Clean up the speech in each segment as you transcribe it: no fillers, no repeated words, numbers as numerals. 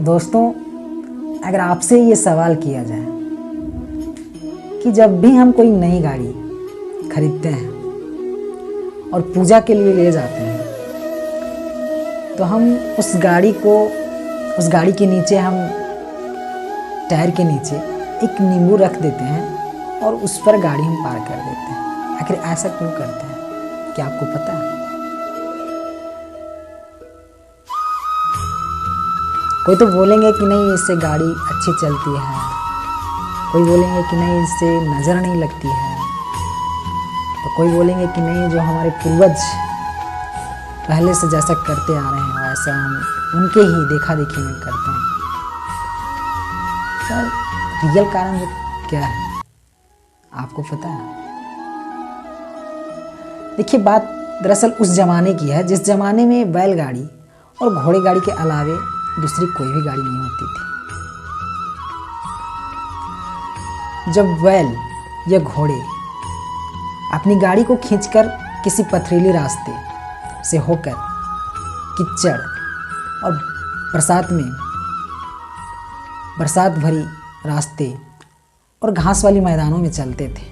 दोस्तों, अगर आपसे ये सवाल किया जाए कि जब भी हम कोई नई गाड़ी खरीदते हैं और पूजा के लिए ले जाते हैं तो हम उस गाड़ी के नीचे हम टायर के नीचे एक नींबू रख देते हैं और उस पर गाड़ी हम पार कर देते हैं। आखिर ऐसा क्यों करते हैं, क्या आपको पता है? कोई तो बोलेंगे कि नहीं, इससे गाड़ी अच्छी चलती है, कोई बोलेंगे कि नहीं, इससे नज़र नहीं लगती है, तो कोई बोलेंगे कि नहीं, जो हमारे पूर्वज पहले से जैसा करते आ रहे हैं वैसा हम उनके ही देखा देखी में करते हैं। सर, रियल कारण जो क्या है आपको पता है? देखिए, बात दरअसल उस ज़माने की है जिस ज़माने में बैलगाड़ी और घोड़े गाड़ी के अलावे दूसरी कोई भी गाड़ी नहीं होती थी। जब बैल या घोड़े अपनी गाड़ी को खींचकर किसी पथरीले रास्ते से होकर कीचड़ और बरसात भरी रास्ते और घास वाली मैदानों में चलते थे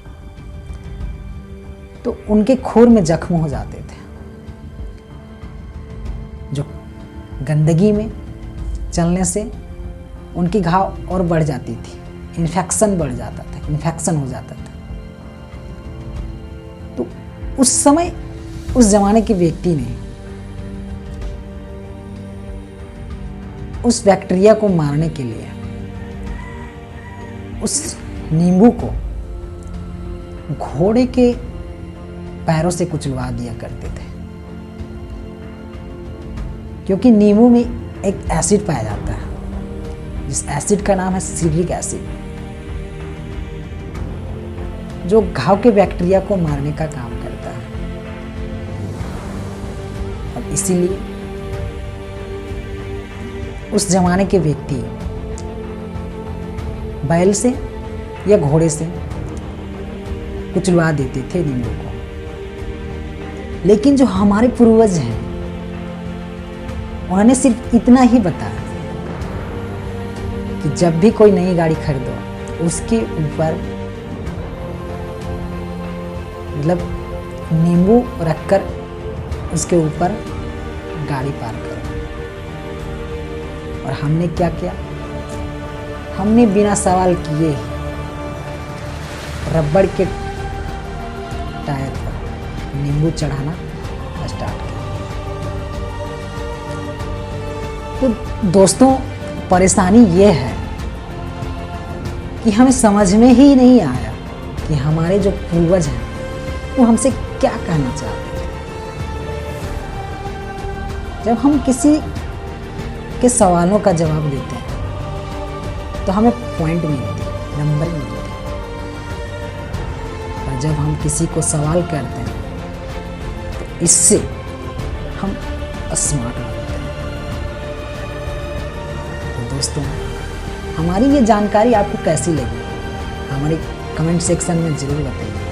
तो उनके खुर में जख्म हो जाते थे, जो गंदगी में चलने से उनकी घाव और बढ़ जाती थी, इन्फेक्शन हो जाता था। तो उस समय उस जमाने के व्यक्ति ने उस बैक्टीरिया को मारने के लिए उस नींबू को घोड़े के पैरों से कुचलवा दिया करते थे, क्योंकि नींबू में एक एसिड पाया जाता है जिस एसिड का नाम है सिट्रिक एसिड, जो घाव के बैक्टीरिया को मारने का काम करता है। और इसीलिए उस जमाने के व्यक्ति बैल से या घोड़े से कुचलवा देते थे नींबू को। लेकिन जो हमारे पूर्वज हैं उन्होंने सिर्फ इतना ही बताया कि जब भी कोई नई गाड़ी खरीदो उसके ऊपर मतलब नींबू रखकर उसके ऊपर गाड़ी पार करो। और हमने क्या किया, हमने बिना सवाल किए रबड़ के टायर पर नींबू चढ़ाना स्टार्ट किया। तो दोस्तों, परेशानी ये है कि हमें समझ में ही नहीं आया कि हमारे जो पूर्वज हैं वो हमसे क्या कहना चाहते थे। जब हम किसी के सवालों का जवाब देते हैं तो हमें पॉइंट मिलती है, नंबर मिलते हैं, और जब हम किसी को सवाल करते हैं तो इससे हम स्मार्ट बनते हैं। तो दोस्तों, हमारी ये जानकारी आपको कैसी लगी हमारे कमेंट सेक्शन में ज़रूर बताइए।